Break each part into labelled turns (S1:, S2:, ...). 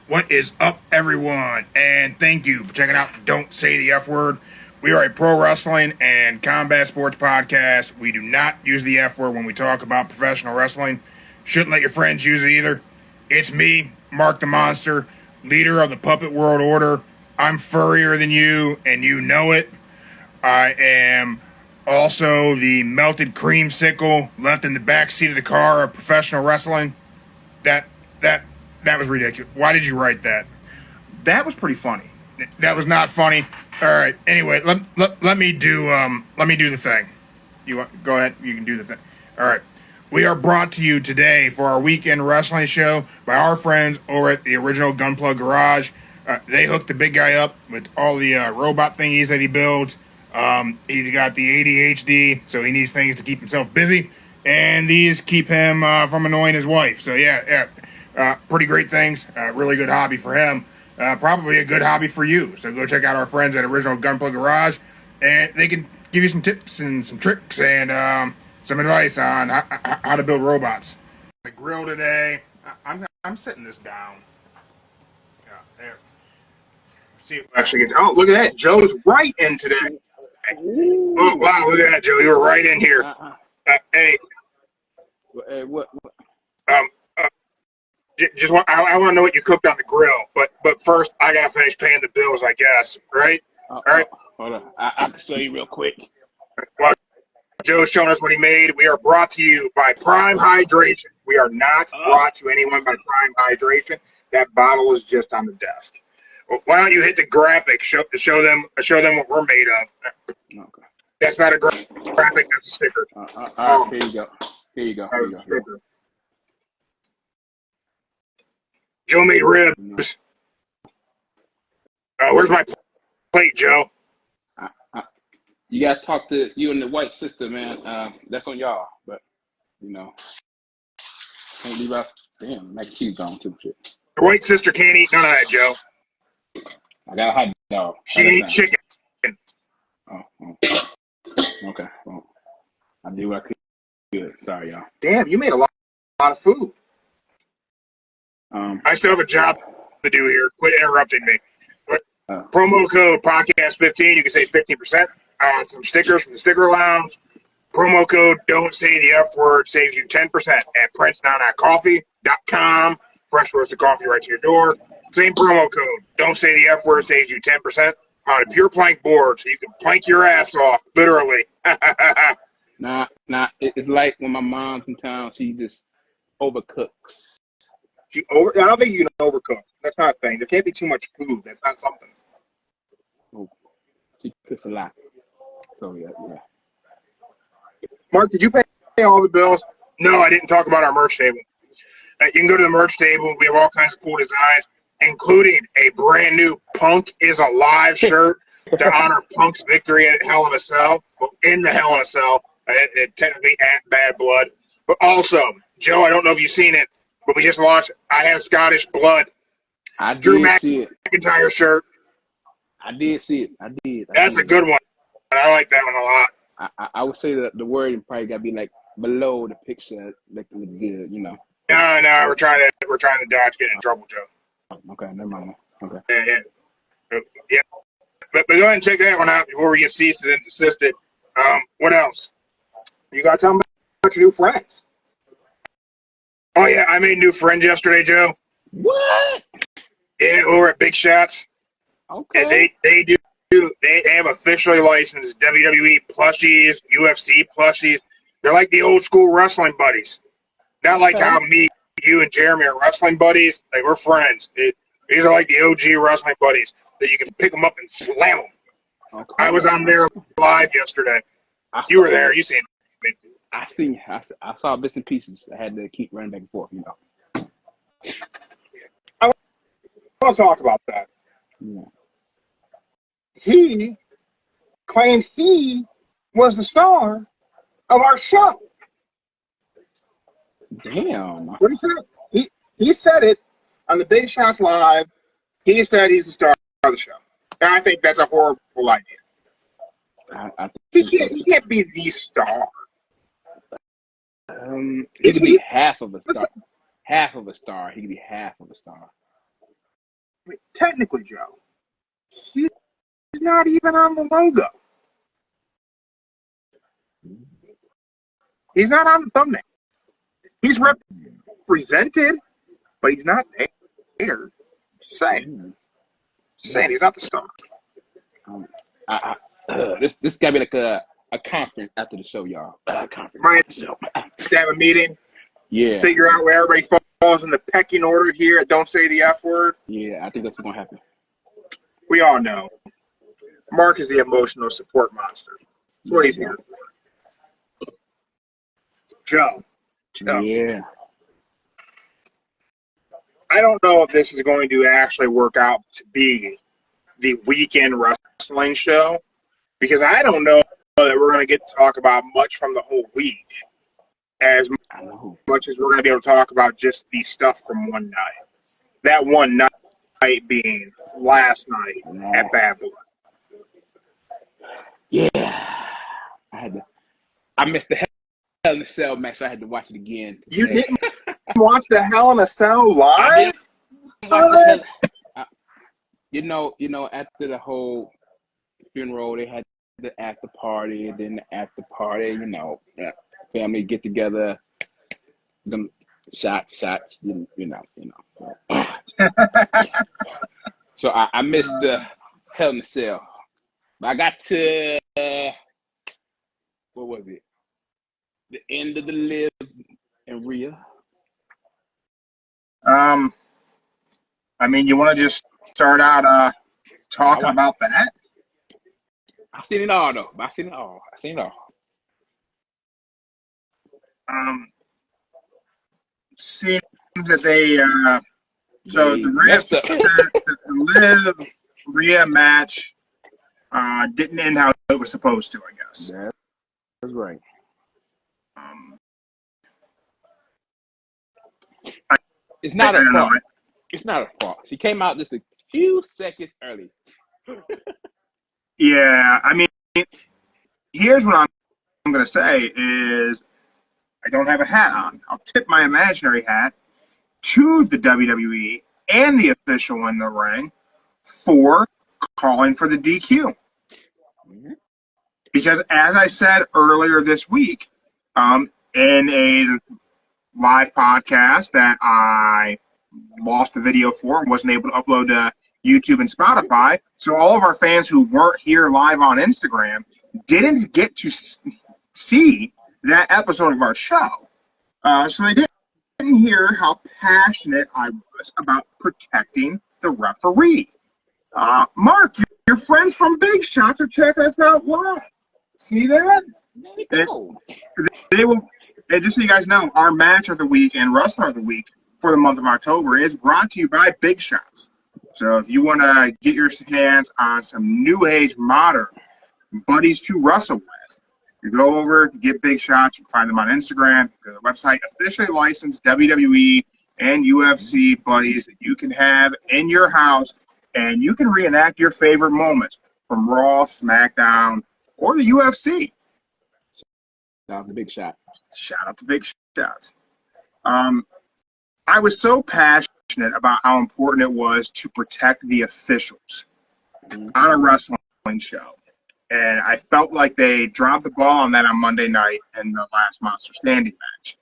S1: What is up, everyone? And thank you for checking out Don't Say the F Word. We are a pro wrestling and combat sports podcast. We do not use the F word when we talk about professional wrestling. Shouldn't let your friends use it either. It's me, Mark the Monster, leader of the Puppet World Order. I'm furrier than you, and you know it. I am also the melted creamsicle left in the back seat of the car of professional wrestling. That that that was ridiculous. Why did you write that? That was pretty funny. That was not funny. All right. Anyway, let me do the thing. You want go ahead. You can do the thing. All right. We are brought to you today for our weekend wrestling show by our friends over at the original Gunplug Garage. They hooked the big guy up with all the robot thingies that he builds. He's got the ADHD, so he needs things to keep himself busy, and these keep him from annoying his wife. So yeah, pretty great things. Really good hobby for him. Probably a good hobby for you. So go check out our friends at Original Gunplug Garage, and they can give you some tips and some tricks and some advice on how to build robots. The grill today. I'm setting this down. Yeah, there. See what actually gets. Oh, look at that! Joe's right in today. Oh wow! Look at that, Joe. You were right in here. Hey,
S2: What?
S1: um, uh, I want to know what you cooked on the grill, but first I gotta finish paying the bills, I guess. Right? All right.
S2: Hold on. I can show you real quick.
S1: Well, Joe's showing us what he made. We are brought to you by Prime Hydration. We are not brought to anyone by Prime Hydration. That bottle is just on the desk. Well, why don't you hit the graphic? Show them what we're made of.
S2: Okay.
S1: That's not a graphic. That's a sticker.
S2: All right, here you go. Here you go.
S1: Sticker. Joe made ribs. Where's my plate, Joe?
S2: You gotta talk to you and the white sister, man. That's on y'all, but can't leave out. Damn, mac and cheese on too. Shit.
S1: Your white sister can't eat none of that, Joe.
S2: I got a hot dog.
S1: She eat chicken.
S2: Oh. Okay. Well, I did what I could. Good. Sorry, y'all.
S1: Damn, you made a lot of food. I still have a job to do here. Quit interrupting me. Promo code podcast15. You can save 15% on some stickers from the Sticker Lounge. Promo code Don't Say the F Word saves you 10% at PrinceDownatCoffee.com. Fresh roasted coffee right to your door. Same promo code Don't Say the F Word saves you 10% on a pure plank board, so you can plank your ass off, literally.
S2: Nah. It's like when my mom's in town. She just overcooks.
S1: I don't think you can overcook. That's not a thing. There can't be too much food. That's not something.
S2: Oh, she cooks a lot. So yeah.
S1: Mark, did you pay all the bills? No, I didn't talk about our merch table. You can go to the merch table. We have all kinds of cool designs, including a brand new Punk is Alive shirt to honor Punk's victory at Hell in a Cell. Well, in the Hell in a Cell, technically at Bad Blood. But also, Joe, I don't know if you've seen it, but we just launched I Have Scottish Blood.
S2: I
S1: Drew
S2: did see it.
S1: McIntyre shirt.
S2: I did see it. I did.
S1: That's a good one. I like that one a lot.
S2: I would say that the wording probably got to be like below the picture, like look good,
S1: No, we're trying to dodge getting in trouble, Joe.
S2: Okay, never mind. Okay.
S1: Yeah. But go ahead and check that one out before we get ceased and desisted. What else? You got to tell me about your new friends. Oh yeah, I made new friends yesterday, Joe.
S2: What?
S1: Yeah, over at Big Shots.
S2: Okay.
S1: And they have officially licensed WWE plushies, UFC plushies. They're like the old school wrestling buddies. Not like how me, you, and Jeremy are wrestling buddies. Like, we're friends. These are like the OG wrestling buddies that you can pick them up and slam them. Okay. I was on there live yesterday. You were there. You seen me.
S2: I saw bits and pieces. I had to keep running back and forth,
S1: I want to talk about that.
S2: Yeah.
S1: He claimed he was the star of our show.
S2: Damn.
S1: What he said? He said it on the Big Shots Live. He said he's the star of the show. And I think that's a horrible idea. He can't be the star.
S2: He could be half of a star. Half of a star. He could be half of a star.
S1: technically, Joe, he's not even on the logo. He's not on the thumbnail. He's represented, but he's not there. Just saying. Just saying, he's not the star.
S2: This got to be like a conference after the show, y'all. Conference.
S1: Might have a meeting.
S2: Yeah.
S1: Figure out where everybody falls in the pecking order here at Don't Say the F Word.
S2: Yeah, I think that's what's going to happen.
S1: We all know. Mark is the emotional support monster. That's what he's here for. Joe.
S2: Yeah.
S1: I don't know if this is going to actually work out to be the weekend wrestling show, because I don't know that we're going to get to talk about much from the whole week as much as we're going to be able to talk about just the stuff from one night. That one night being last night at Bad Blood.
S2: Yeah. I missed the Hell in a Cell match, so I had to watch it again today.
S1: You didn't watch the Hell in a Cell live?
S2: You know, after the whole funeral, they had the after party, and then the after party, you know, family get together, them shots, you know. So I missed the Hell in a Cell. But I got to what was it? The end of the Live and Rhea.
S1: I mean, you want to just start out talking about that?
S2: I've seen it all, though. I've seen it all.
S1: Seems that they so the Live Rhea match didn't end how it was supposed to, I guess.
S2: That's right. It's not her fault. It's not her fault. She came out just a few seconds early.
S1: Yeah, I mean, here's what I'm going to say is I don't have a hat on. I'll tip my imaginary hat to the WWE and the official in the ring for calling for the DQ. Mm-hmm. Because as I said earlier this week, in a live podcast that I lost the video for and wasn't able to upload to YouTube and Spotify, so all of our fans who weren't here live on Instagram didn't get to see that episode of our show. So they didn't hear how passionate I was about protecting the referee. Mark, your friends from Big Shots are checking us out live. See that? They will. And just so you guys know, our match of the week and wrestler of the week for the month of October is brought to you by Big Shots. So if you want to get your hands on some new age modern buddies to wrestle with, you go over, get Big Shots. You can find them on Instagram. Go to the website, officially licensed WWE and UFC buddies that you can have in your house, and you can reenact your favorite moments from Raw, SmackDown, or the UFC.
S2: Shout out to Big Shot.
S1: Shout out to Big Shots. I was so passionate about how important it was to protect the officials on a wrestling show. And I felt like they dropped the ball on that on Monday night in the last Monster Standing match.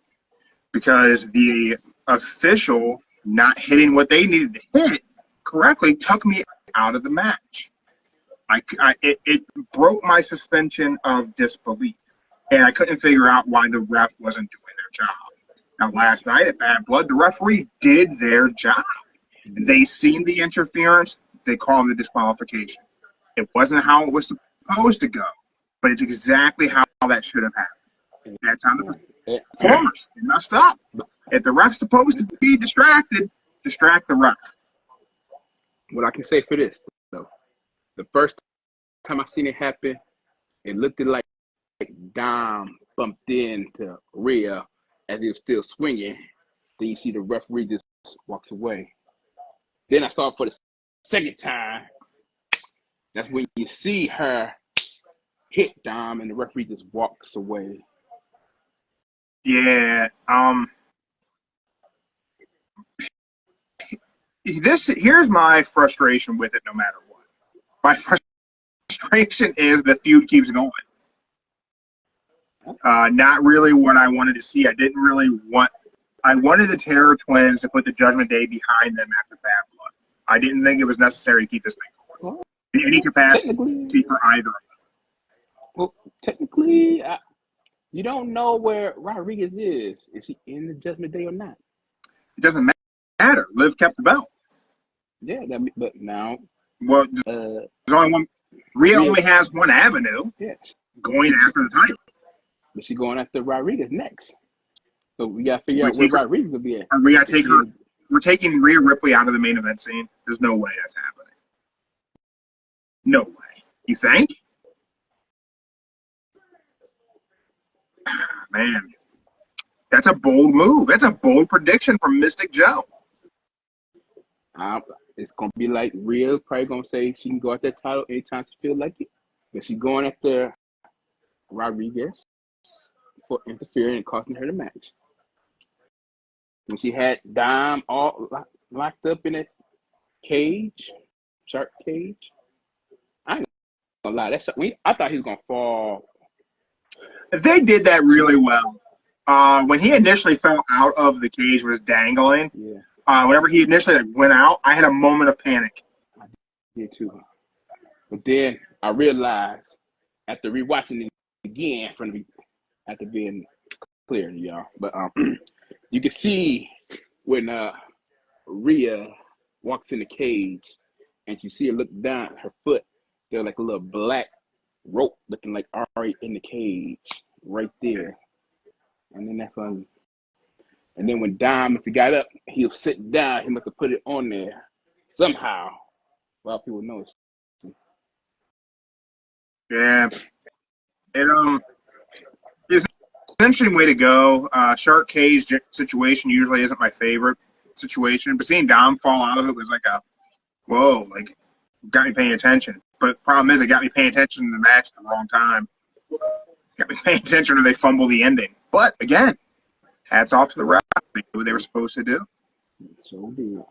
S1: Because the official not hitting what they needed to hit correctly took me out of the match. It broke my suspension of disbelief. And I couldn't figure out why the ref wasn't doing their job. Now, last night at Bad Blood, the referee did their job. They seen the interference. They called the disqualification. It wasn't how it was supposed to go, but it's exactly how that should have happened. That's on the performers. They messed up. If the ref's supposed to be distracted, distract the ref.
S2: What I can say for this, though, the first time I seen it happen, it looked like Dom bumped into Rhea as he was still swinging. Then you see the referee just walks away. Then I saw it for the second time. That's when you see her hit Dom and the referee just walks away.
S1: Yeah. Here's my frustration with it. No matter what, my frustration is the feud keeps going. Not really what I wanted to see. I wanted the Terror Twins to put the Judgment Day behind them after Bad Blood. I didn't think it was necessary to keep this thing going in any capacity for either of them.
S2: Well, technically, you don't know where Rodriguez is. Is he in the Judgment Day or not?
S1: It doesn't matter. Liv kept the belt.
S2: Yeah, but now.
S1: Well, there's only one. Rhea only has one avenue.
S2: Yeah.
S1: Going after the title.
S2: But she's going after Rodriguez next. So we got to figure out where Rodriguez will be at.
S1: We got to take her. We're taking Rhea Ripley out of the main event scene. There's no way that's happening. No way. You think? Man, that's a bold move. That's a bold prediction from Mystic Joe.
S2: It's going to be like Rhea probably going to say she can go after that title anytime she feels like it. But she's going after Rodriguez for interfering and costing her the match. When she had Dom all locked up in that cage, shark cage, I ain't gonna lie. I thought he was gonna fall.
S1: They did that really well. When he initially fell out of the cage, was dangling.
S2: Yeah.
S1: Whenever he initially went out, I had a moment of panic.
S2: I did too. But then I realized after rewatching it again after being clear, y'all. But you can see when Rhea walks in the cage and you see her look down at her foot, there's like a little black rope looking like Ari in the cage right there. And then that's when, and then when Dom, if he got up, he was sitting down, he must have put it on there somehow. Well, people know it.
S1: Yeah. It's an interesting way to go. Shark cage situation usually isn't my favorite situation, but seeing Dom fall out of it was like whoa, like, got me paying attention. But the problem is it got me paying attention to the match at the wrong time. Got me paying attention or they fumble the ending. But again, hats off to the ref. They did what they were supposed to do.
S2: So did.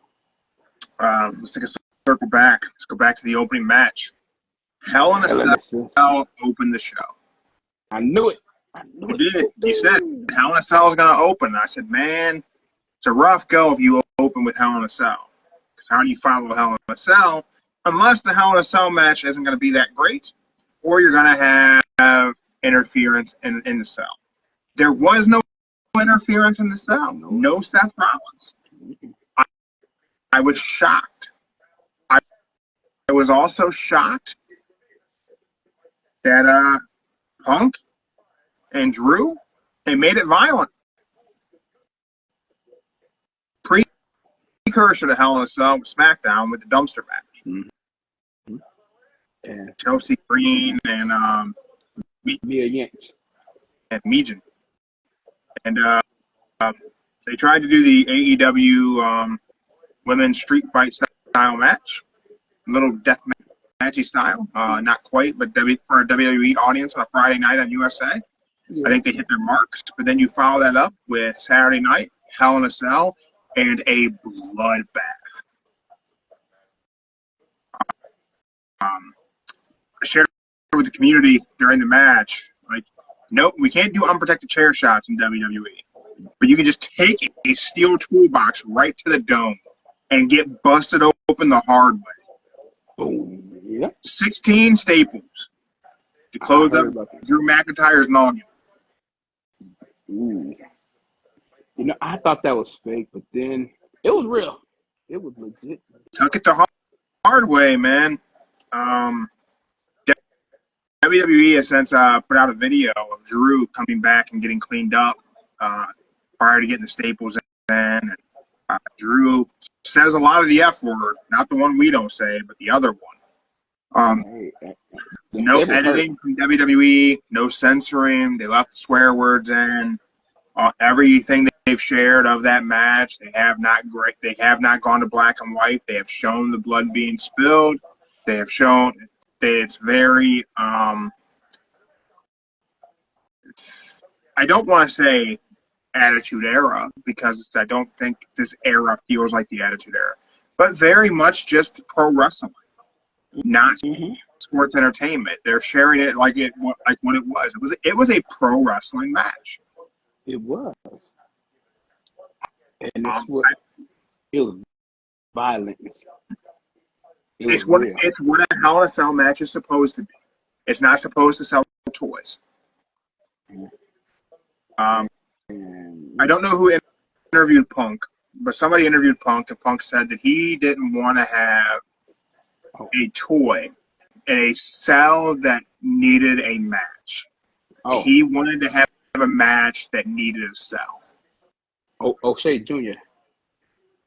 S1: Let's take a circle back. Let's go back to the opening match. Hell in a Cell opened the show.
S2: I knew it.
S1: You did. You said Hell in a Cell is going to open. And I said, man, it's a rough go if you open with Hell in a Cell. Because how do you follow Hell in a Cell? Unless the Hell in a Cell match isn't going to be that great, or you're going to have interference in the cell. There was no interference in the cell. No Seth Rollins. I was shocked. I was also shocked that Punk and Drew, they made it violent. Precursor to Hell in a Cell with SmackDown with the dumpster match.
S2: Mm-hmm. Yeah.
S1: Chelsea Green and
S2: Mia Yinch.
S1: And Mejan. And they tried to do the AEW women's street fight style match. A little death matchy style. Not quite, but for a WWE audience on a Friday night on USA. Yeah. I think they hit their marks. But then you follow that up with Saturday night, Hell in a Cell, and a bloodbath. I shared with the community during the match, like, nope, we can't do unprotected chair shots in WWE. But you can just take a steel toolbox right to the dome and get busted open the hard way.
S2: Boom. Yep.
S1: 16 staples to close up Drew McIntyre's noggin.
S2: Ooh. You know, I thought that was fake, but then it was real. It was legit.
S1: Took it the hard way, man. WWE has since put out a video of Drew coming back and getting cleaned up prior to getting the staples in. And, Drew says a lot of the F word, not the one we don't say, but the other one. No editing from WWE, no censoring. They left the swear words in. Everything they've shared of that match, they have not gone to black and white. They have shown the blood being spilled. They have shown that it's very I don't want to say Attitude Era because I don't think this era feels like the Attitude Era. but very much just pro wrestling, not
S2: Mm-hmm.
S1: sports entertainment. They're sharing it like what it was. It was a pro wrestling match.
S2: It was, and
S1: Um,
S2: that's what it was. Violent. It was
S1: it's
S2: real.
S1: what a Hell in a Cell match is supposed to be. It's not supposed to sell toys. I don't know who interviewed Punk, but somebody interviewed Punk, and Punk said that he didn't want to have a toy in a cell that needed a match.
S2: Oh,
S1: He wanted to have a match that needed a cell.
S2: O'Shea Jr.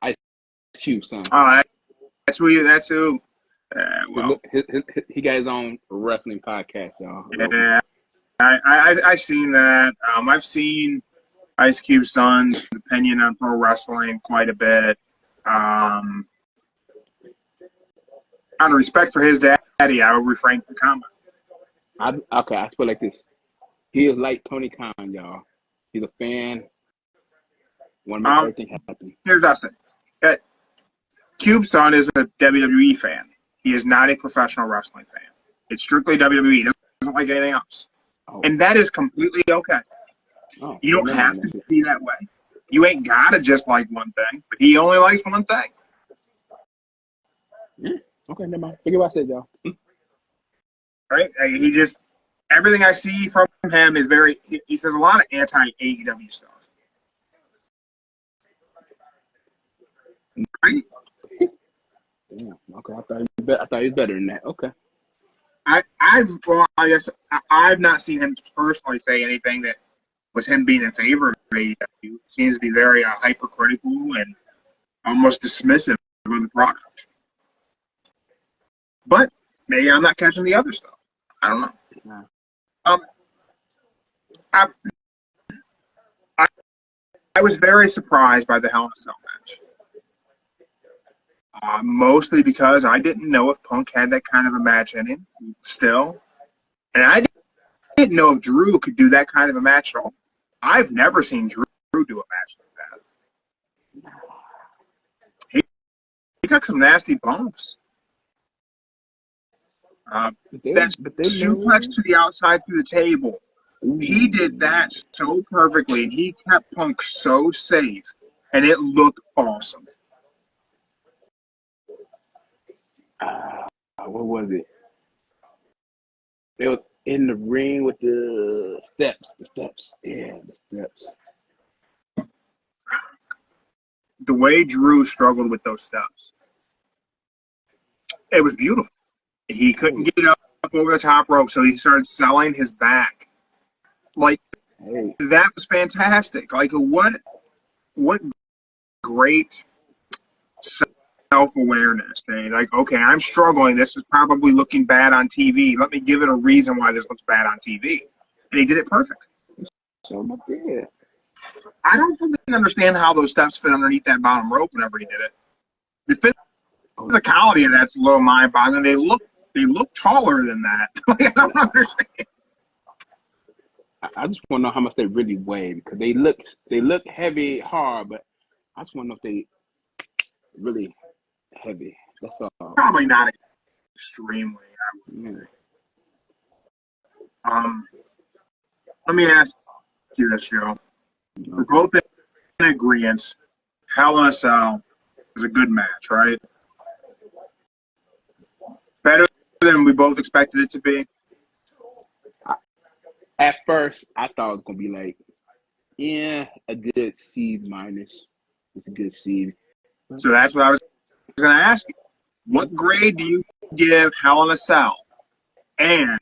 S2: Ice Cube son.
S1: Oh, that's who. Well,
S2: He got his own wrestling podcast, y'all.
S1: yeah, I seen that. I've seen Ice Cube's son's opinion on pro wrestling quite a bit. Out of respect for his daddy, I would refrain from comment.
S2: I feel like this. He is like Tony Khan, y'all. He's a fan. Want to make everything happen.
S1: Here's us. Cube's son is a WWE fan. He is not a professional wrestling fan. It's strictly WWE. He doesn't like anything else.
S2: Oh.
S1: And that is completely okay.
S2: Oh,
S1: you don't have to be that way. You ain't got to just like one thing, but he only likes one thing.
S2: Yeah. Okay, never mind. Forget what I said, y'all.
S1: Right? He just, everything I see from him is he says a lot of anti-AEW stuff. Right?
S2: Yeah, okay, I thought he was better than that. Okay.
S1: I guess I've not seen him personally say anything that was him being in favor of AEW. He seems to be very hypercritical and almost dismissive of the product. But maybe I'm not catching the other stuff. I don't know.
S2: Yeah.
S1: I was very surprised by the Hell in a Cell match. Mostly because I didn't know if Punk had that kind of a match in him still. And I didn't know if Drew could do that kind of a match at all. I've never seen Drew do a match like that. He took some nasty bumps. That suplex to the outside through the table, he did that so perfectly, and he kept Punk so safe, and it looked awesome.
S2: What was it? They were in the ring with the steps. Yeah, the steps.
S1: The way Drew struggled with those steps, it was beautiful. He couldn't get it up over the top rope, so he started selling his back. Like, that was fantastic. Like, what great self-awareness. They like, okay, I'm struggling. This is probably looking bad on TV. Let me give it a reason why this looks bad on TV. And he did it perfect.
S2: So much good.
S1: I don't fully understand how those steps fit underneath that bottom rope whenever he did it. The physicality of that's a little mind-boggling. They look taller than that. Like, I don't understand.
S2: I just want to know how much they really weigh, because they look heavy, hard, but I just want to know if they really heavy. That's all.
S1: Probably not extremely. Let me ask you this, Joe. We're both in agreement. Hell in a Cell was a good match, right? Better than we both expected it to be.
S2: At first, I thought it was gonna be like, yeah, a good C minus. It's a good C.
S1: So that's what I was going to ask you. What grade do you give Hell in a Cell? And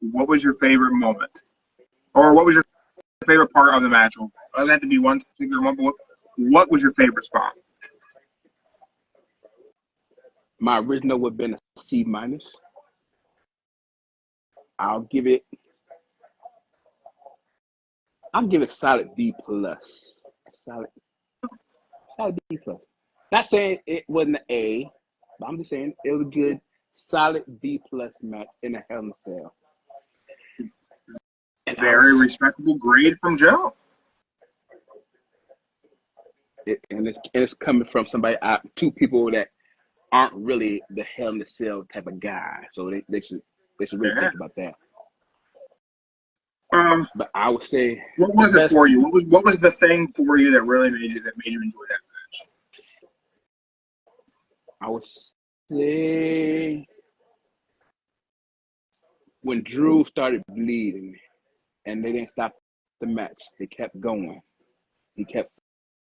S1: what was your favorite moment? Or what was your favorite part of the match? It doesn't have to be one particular one, but what was your favorite spot?
S2: My original would have been a C minus. I'll give it solid B plus. Solid B plus. Not saying it wasn't an A, but I'm just saying it was a good, solid B plus match in a Hell in a Cell.
S1: Very respectable grade from Joe.
S2: it's coming from two people that aren't really the Hell in the Cell type of guy. So they should really think about that. But I would say,
S1: what was it for you? What was the thing for you that really made you enjoy that match?
S2: I would say when Drew started bleeding and they didn't stop the match, they kept going. He kept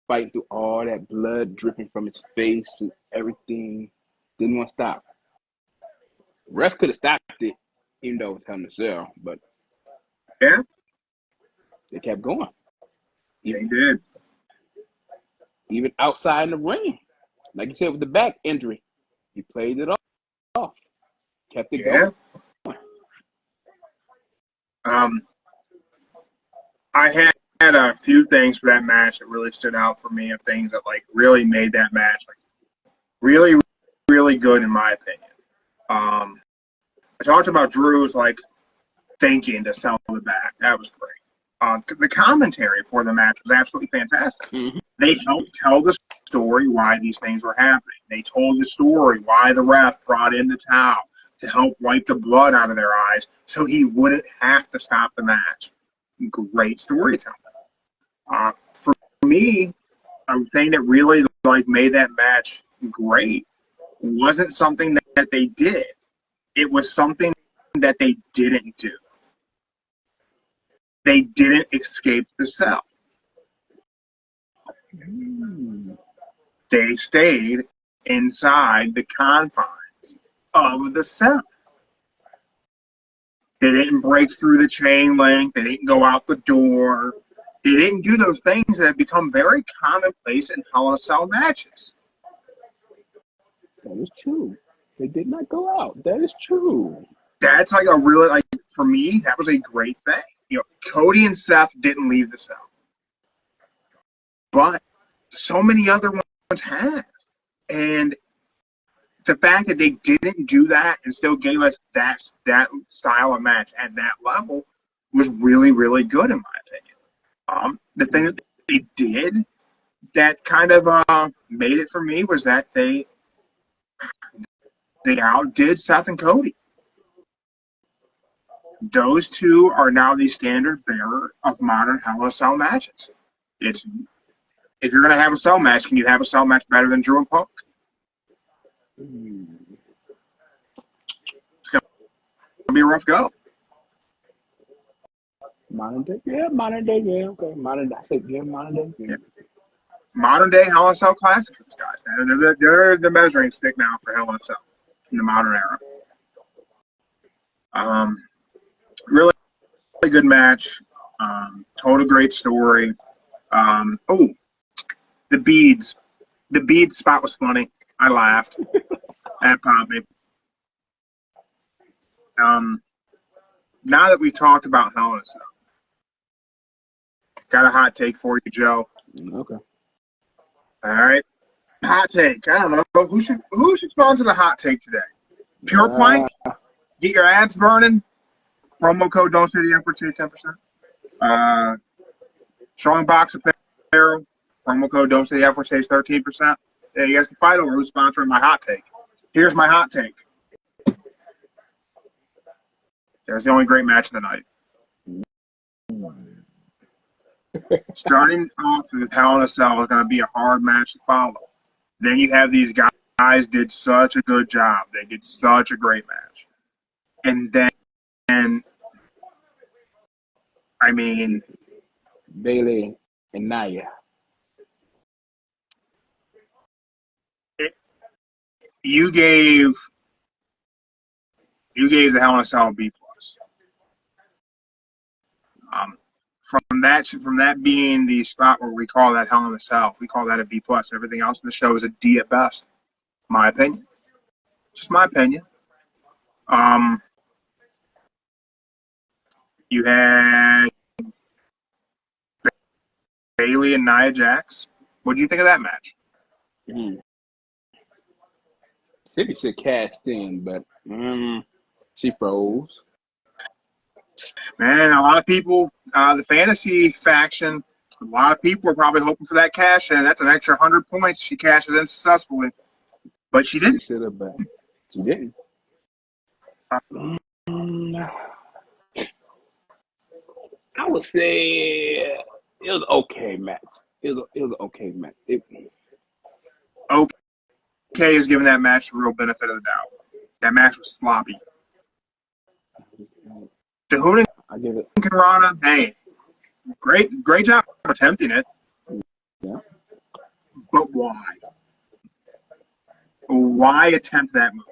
S2: fighting through all that blood dripping from his face and everything. Didn't want to stop. Ref could have stopped it, even though it was Hell in a Cell, but
S1: yeah,
S2: they kept going.
S1: They did.
S2: Even outside in the ring. Like you said, with the back injury, he played it off. Kept it going.
S1: I had a few things for that match that really stood out for me, and things that like really made that match like really, really good in my opinion. I talked about Drew's like thinking to sell the back. That was great. The commentary for the match was absolutely fantastic.
S2: Mm-hmm.
S1: They helped tell the story why these things were happening. They told the story why the ref brought in the towel to help wipe the blood out of their eyes so he wouldn't have to stop the match. Great storytelling. For me, a thing that really like made that match great wasn't something that they did. It was something that they didn't do. They didn't escape the cell. They stayed inside the confines of the cell. They didn't break through the chain link. They didn't go out the door. They didn't do those things that have become very commonplace in Hell in a Cell matches.
S2: That is true. They did not go out. That is true.
S1: That's like a really, like, for me, that was a great thing. You know, Cody and Seth didn't leave the cell. But so many other ones have. And the fact that they didn't do that and still gave us that style of match at that level was really, really good in my opinion. The thing that they did that kind of made it for me was that they outdid Seth and Cody. Those two are now the standard bearer of modern Hell in a Cell matches. If you're going to have a cell match, can you have a cell match better than Drew and Punk? It's going to be a rough go.
S2: Modern day, yeah, okay. Modern day.
S1: Yeah. Modern day Hell in a Cell classic for these guys. They're the measuring stick now for Hell in a Cell in the modern era. Really good match. Total great story. The beads. The beads spot was funny. I laughed. That popped me. Now that we talked about Hell in a Cell, got a hot take for you, Joe.
S2: Okay.
S1: All right. Hot take. I don't know. Who should sponsor the hot take today? Pure Plank? Get your abs burning? Promo code Don't Say the F word, save 10%. Strong Box Apparel. Promo code Don't Say the F word, saves 13%. Yeah, you guys can fight over who's sponsoring my hot take. Here's my hot take. There's the only great match of the night. Starting off with Hell in a Cell is going to be a hard match to follow. Then you have these guys did such a good job. They did such a great match. And then, I mean,
S2: Bailey and Nia.
S1: You gave the Hell in a Cell a B+. From that being the spot where we call that Hell in a Cell, we call that a B+. Everything else in the show is a D at best. My opinion. Just my opinion. You had Bailey and Nia Jax. What do you think of that match?
S2: Maybe should cast in, but she froze.
S1: Man, a lot of people, the fantasy faction A lot of people are probably hoping for that cash in. That's an extra 100 points. She cashes in successfully, but she didn't.
S2: She should have, but she didn't. I would say it was okay match. It was an okay match.
S1: Okay is giving that match the real benefit of the doubt. That match was sloppy. DeHunin
S2: I give it.
S1: and Rana, hey, great job attempting it.
S2: Yeah.
S1: But why? Why attempt that move?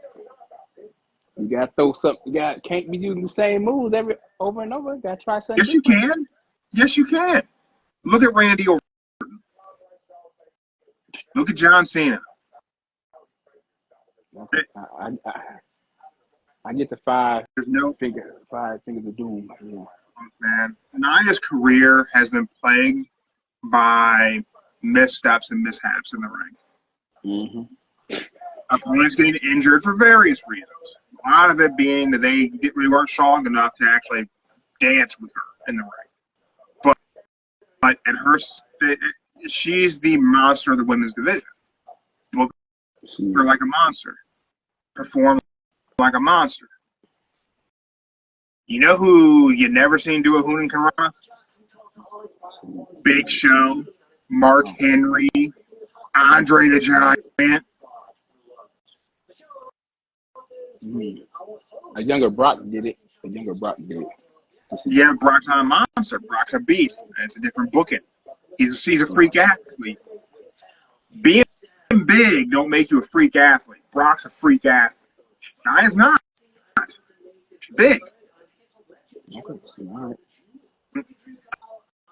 S2: You gotta throw something. Can't be using the same moves over and over. Gotta try something.
S1: Yes, you can. Yes, you can. Look at Randy Orton. Look at John Cena.
S2: I get the five.
S1: There's no
S2: five fingers of doom. Yeah.
S1: Man. Nia's career has been plagued by missteps and mishaps in the ring.
S2: Mm-hmm.
S1: Opponents getting injured for various reasons. A lot of it being that they weren't strong enough to actually dance with her in the ring. But at her, she's the monster of the women's division. Look at her like a monster. Perform like a monster. You know who you never seen do a Hoonin' Karana? Big Show, Mark Henry, Andre the Giant.
S2: A younger Brock did it.
S1: Yeah, Brock's not a monster. Brock's a beast. And it's a different booking. He's a freak athlete. Being big don't make you a freak athlete. Brock's a freak athlete. Nia's not. She's big.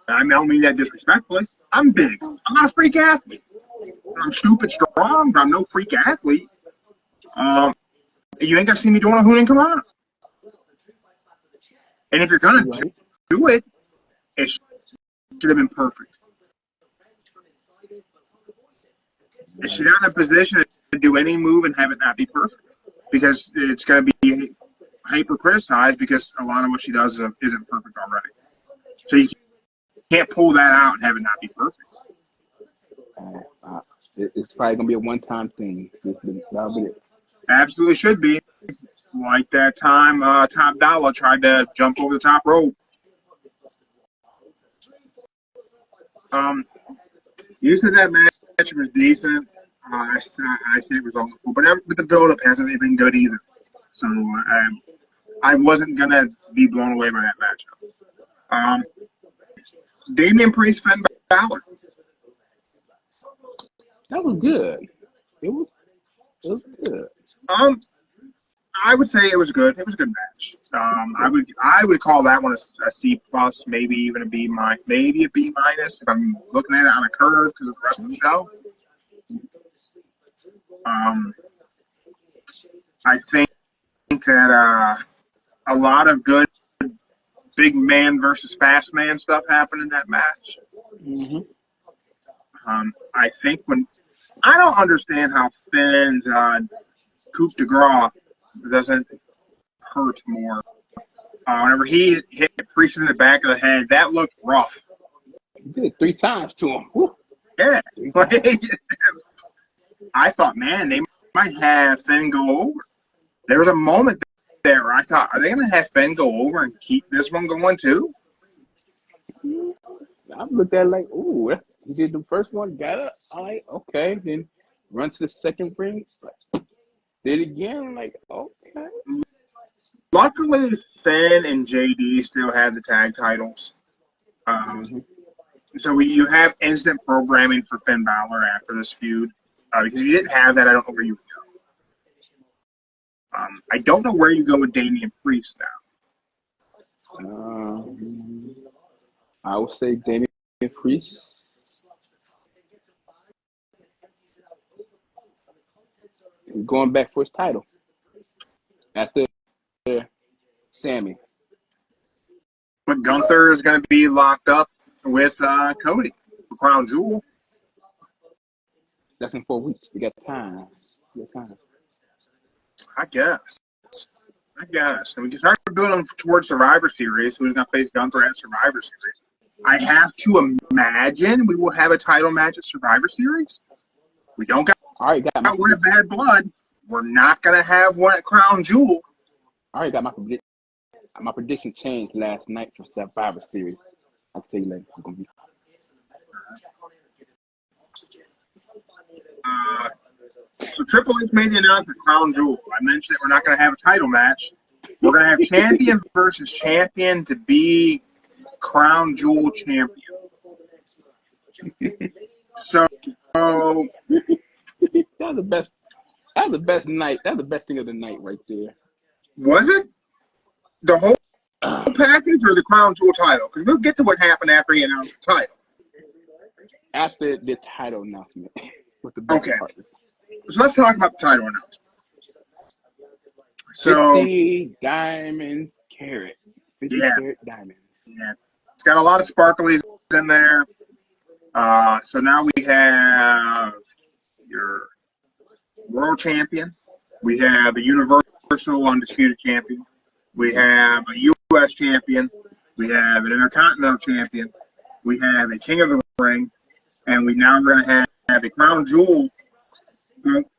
S1: I don't mean that disrespectfully. I'm big. I'm not a freak athlete. I'm stupid strong, but I'm no freak athlete. You ain't gonna see me doing a Hoonin' Karana. And if you're gonna do it, it should have been perfect. She's not in a position to do any move and have it not be perfect, because it's gonna be hyper criticized because a lot of what she does isn't perfect already. So you can't pull that out and have it not be perfect.
S2: It's probably gonna be a one-time thing. That'll be it.
S1: Absolutely should be. Like that time Top Dollar tried to jump over the top rope. You said that match was decent. I said it was awful, but the build-up hasn't been good either. So I wasn't gonna be blown away by that matchup. Damian Priest, Finn Balor.
S2: That was good. It was good.
S1: I would say it was good. It was a good match. I would call that one a C plus, maybe even a B minus, maybe a B minus if I'm looking at it on a curve because of the rest of the show. I think that a lot of good big man versus fast man stuff happened in that match.
S2: Mm-hmm.
S1: I think I don't understand how Finn's coup de grace doesn't hurt more. Whenever he hit Priest in the back of the head, that looked rough.
S2: He did it 3 times to him. Woo.
S1: Yeah. I thought, man, they might have Finn go over. There was a moment there where I thought, are they going to have Finn go over and keep this one going too?
S2: I looked at it like, ooh, he did the first one, got it. All right, okay. Then run to the second ring. Did it again. Like, okay.
S1: Luckily, Finn and JD still have the tag titles. So you have instant programming for Finn Balor after this feud. Because if you didn't have that, I don't know where you would go. I don't know where you go with Damian Priest now.
S2: I would say Damian Priest. He's going back for his title after Sammy.
S1: But Gunther is going to be locked up with Cody for Crown Jewel.
S2: That's in 4 weeks. They got time.
S1: I guess. And we can start building towards Survivor Series. Who's going to face Gunther at Survivor Series? I have to imagine we will have a title match at Survivor Series. We don't got one at Bad Blood. We're not going to have one at Crown Jewel.
S2: I already got my prediction changed last night for Survivor Series. I'll tell you later. It's gonna be.
S1: So Triple H made the announcement Crown Jewel. I mentioned that we're not going to have a title match. We're going to have champion versus champion to be Crown Jewel champion. So
S2: that was the best. That was the best night. That was the best thing of the night right there.
S1: Was it the whole package or the Crown Jewel title? Because we'll get to what happened after he announced the title.
S2: After the title announcement, with the best part.
S1: So let's talk about the title announcement. So
S2: 50 diamond carat. 50 carat diamonds.
S1: Yeah. It's got a lot of sparklies in there. So now we have your world champion. We have a universal undisputed champion. We have a U.S. champion. We have an intercontinental champion. We have a king of the ring. And we now are going to have a crown jewel.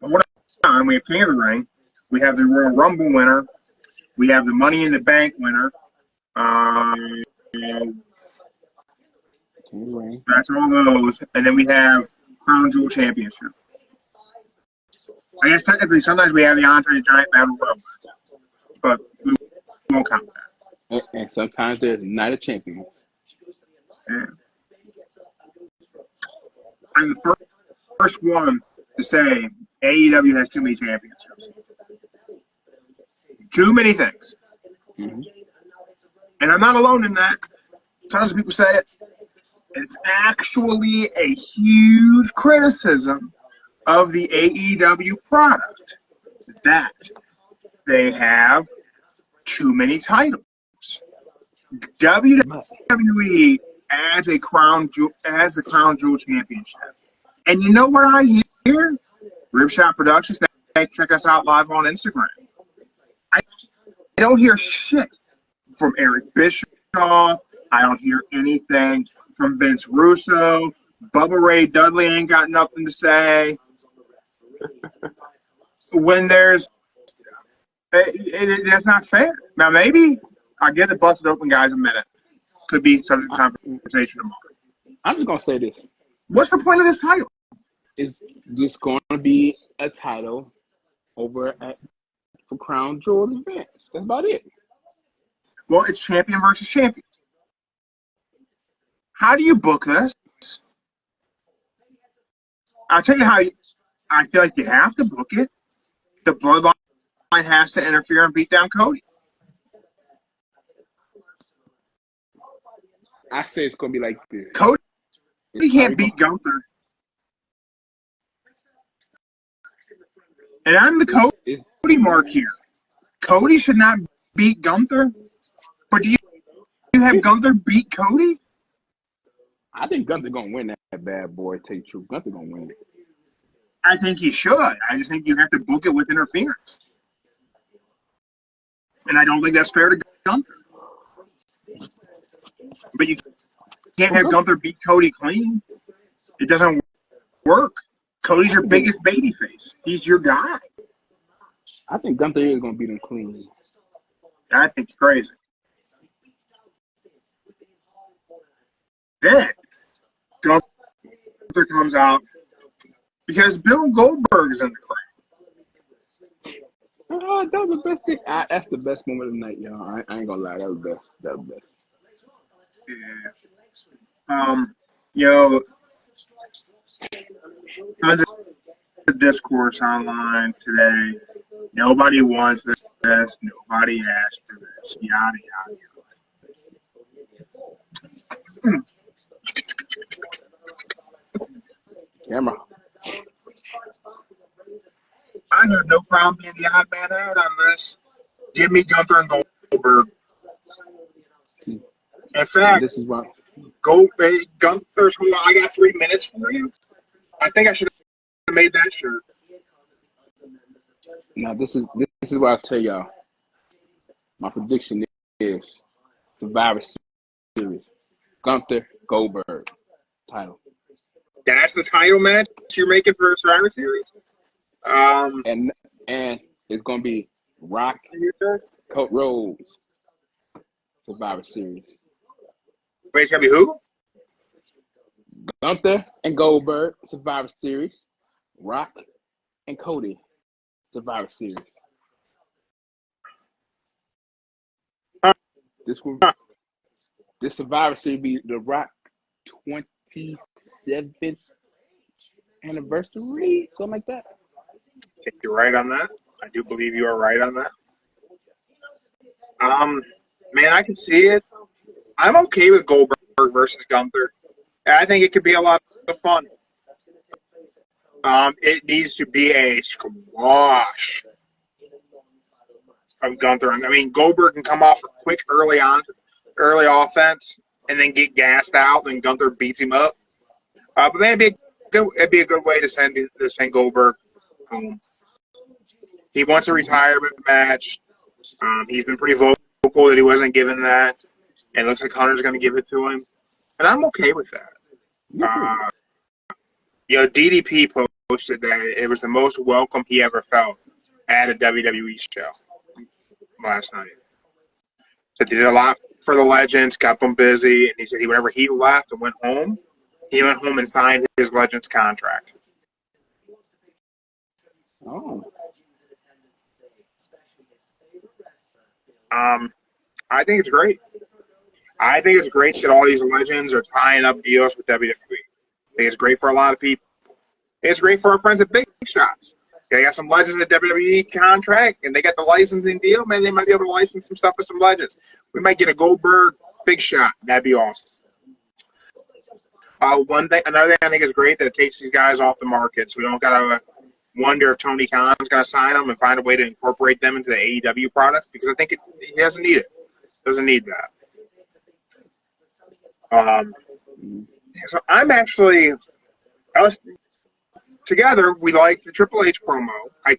S1: Hold on. We have king of the ring. We have the Royal Rumble winner. We have the Money in the Bank winner. That's all those. And then we have Crown Jewel Championship. I guess technically sometimes we have the Andre Giant Battle Royal. But we won't count that.
S2: And sometimes there's not a champion.
S1: Yeah. I'm the first one to say AEW has too many championships. Too many things.
S2: Mm-hmm.
S1: And I'm not alone in that. Tons of people say it. It's actually a huge criticism of the AEW product that they have too many titles. WWE as a crown jewel championship. And you know what I hear? Ribshot Productions, check us out live on Instagram. I don't hear shit from Eric Bischoff. I don't hear anything from Vince Russo. Bubba Ray Dudley ain't got nothing to say. When there's that's not fair. Now maybe I'll give the busted open guys a minute. Could be subject to conversation tomorrow.
S2: I'm just gonna say this.
S1: What's the point of this title?
S2: It's just going to be a title over for Crown Jewel events. That's about it.
S1: Well, it's champion versus champion. How do you book this? I'll tell you how I feel like you have to book it. The Bloodline has to interfere and beat down Cody.
S2: I say it's going to be like this.
S1: Cody can't beat Gunther. And I'm the Cody mark here. Cody should not beat Gunther. But do you have Gunther beat Cody?
S2: I think Gunther going to win that bad boy. Tell you the truth. Gunther going to win it.
S1: I think he should. I just think you have to book it with interference. And I don't think that's fair to Gunther. But you can't have Gunther beat Cody clean. It doesn't work. Cody's your biggest babyface. He's your guy.
S2: I think Gunther is going to beat him clean.
S1: I think it's crazy. Then Gunther comes out because Bill Goldberg's in the crowd.
S2: Oh, that was the best thing. That's the best moment of the night, y'all. I ain't gonna lie, that was best. That was best.
S1: Yeah. Tons of discourse online today. Nobody wants this. Nobody asked for this. Yada yada.
S2: Camera.
S1: I have no problem being the odd man out on this. Give me Gunther and Goldberg. In fact,
S2: this is why
S1: Gunther's whole, I got 3 minutes for you. I think I should have made that shirt.
S2: Now this is what I'll tell y'all. My prediction is Survivor Series. Gunther Goldberg title.
S1: That's the title match you're making for Survivor Series?
S2: And it's gonna be Rock Cody Rhodes Survivor Series.
S1: Wait, it's gonna be who?
S2: Gunther and Goldberg Survivor Series. Rock and Cody Survivor Series. This Survivor Series be the Rock 27th anniversary, something like that.
S1: I think you're right on that. I do believe you are right on that. Man, I can see it. I'm okay with Goldberg versus Gunther. I think it could be a lot of fun. It needs to be a squash of Gunther. I mean, Goldberg can come off a quick early offense and then get gassed out, and Gunther beats him up. But man, it'd be a good way to send Goldberg home. He wants a retirement match. He's been pretty vocal that he wasn't given that, and it looks like Hunter's going to give it to him, and I'm okay with that. DDP posted that it was the most welcome he ever felt at a WWE show last night. So they did a lot for the Legends, kept them busy, and he said whenever he left and went home, he went home and signed his Legends contract.
S2: Oh.
S1: I think it's great. I think it's great that all these legends are tying up deals with WWE. I think it's great for a lot of people. It's great for our friends at Big Shots. They got some legends at WWE contract, and they got the licensing deal. Man, they might be able to license some stuff with some legends. We might get a Goldberg Big Shot. That'd be awesome. Another thing I think is great that it takes these guys off the market, so we don't gotta wonder if Tony Khan's gonna sign them and find a way to incorporate them into the AEW product, because I think he doesn't need it. Doesn't need that. So together, we liked the Triple H promo. I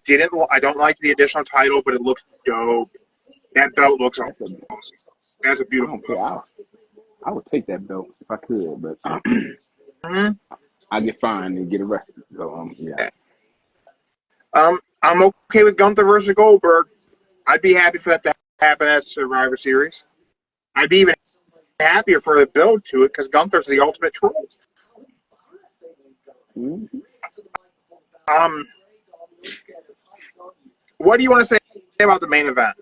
S1: don't like the additional title, but it looks dope. That belt looks awesome. That's a beautiful belt.
S2: I would take that belt if I could, but I get fined and get arrested. So yeah.
S1: I'm okay with Gunther versus Goldberg. I'd be happy for that to happen at Survivor Series. I'd be even happier for the build to it because Gunther's the ultimate troll. What do you want to say about the main event?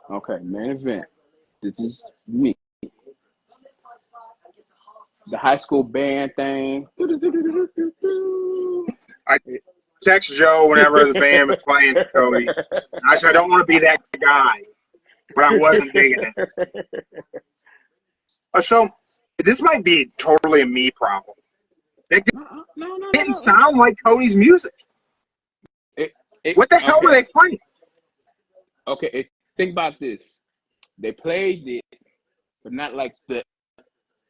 S2: Okay, main event. This is me. The high school band thing.
S1: I text Joe whenever the band was playing Cody. And I said, I don't want to be that guy, but I wasn't digging it. So this might be totally a me problem. It didn't sound like Cody's music. What the hell were they playing?
S2: Okay, think about this. They played it, but not like the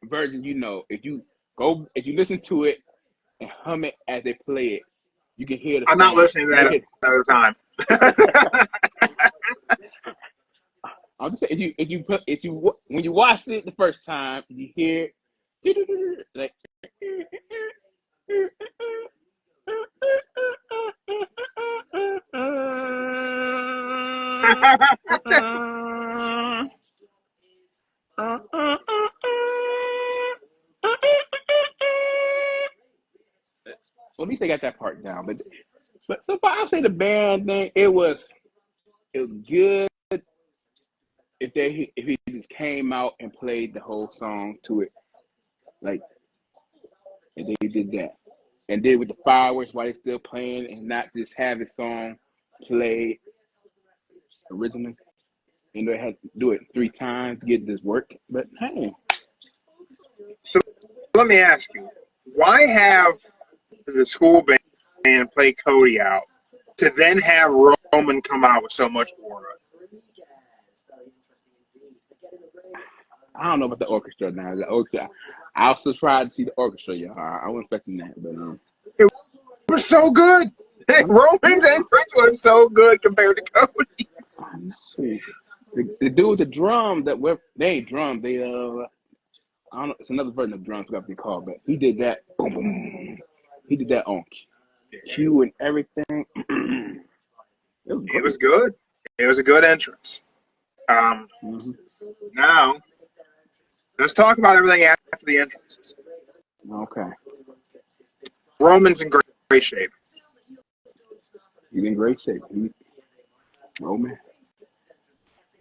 S2: version If you listen to it and hum it as they play it, you can hear the
S1: I'm
S2: song.
S1: not listening to that another time.
S2: I'm just saying, when you watched it the first time, you hear it, like. Well, at least they got that part down. But so far, I'll say the band thing. It was good if he just came out and played the whole song to it, like, and they did that, and did with the fireworks while they still playing, and not just have the song play originally. They had to do it 3 times to get this work. But hey,
S1: so let me ask you, why have the school band play Cody out to then have Roman come out with so much aura?
S2: I don't know about the orchestra now. The orchestra, I also tried to see the orchestra, y'all. I wasn't expecting that, but
S1: it was so good. Roman's entrance was so good compared to Cody's.
S2: The dude with the drum they ain't drums. They I don't know. It's another version of drums. Got to be called, but he did that. Boom, boom. He did that on cue and everything. It was
S1: It
S2: great.
S1: was good. It was a good entrance. Now, let's talk about everything after the entrances.
S2: Okay.
S1: Roman's in great shape.
S2: He's in great shape. Roman.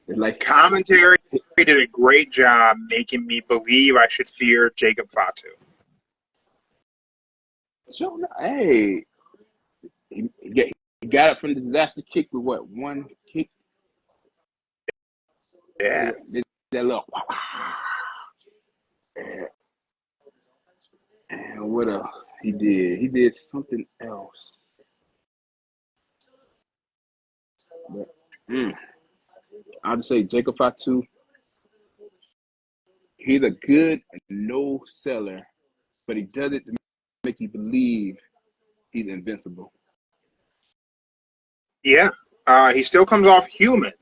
S2: It's like
S1: Commentary did a great job making me believe I should fear Jacob Fatu.
S2: Hey, he got it from the disaster kick with what? One kick?
S1: Yeah.
S2: That little. And what else he did? He did something else. But, I'll just say Jacob Fatu. He's a good no seller, but he does it to make you believe he's invincible.
S1: Yeah. He still comes off human.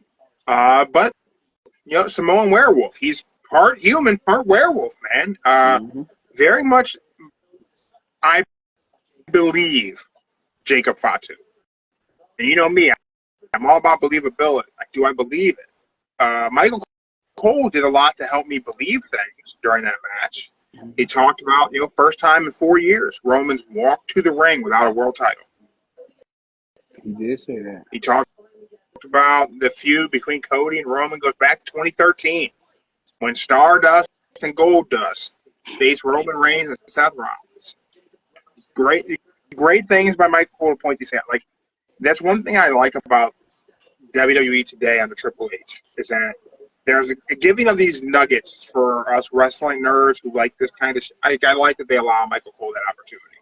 S1: But, Samoan werewolf. He's part human, part werewolf, man. Very much, I believe Jacob Fatu. And you know me, I'm all about believability. Like, do I believe it? Michael Cole did a lot to help me believe things during that match. He talked about, first time in 4 years, Roman's walked to the ring without a world title.
S2: He did say that.
S1: He talked about the feud between Cody and Roman goes back to 2013 when Stardust and Goldust faced Roman Reigns and Seth Rollins. Great things by Michael Cole to point these out. Like, that's one thing I like about WWE today on the Triple H is that there's a giving of these nuggets for us wrestling nerds who like this kind of shit. I like that they allow Michael Cole that opportunity.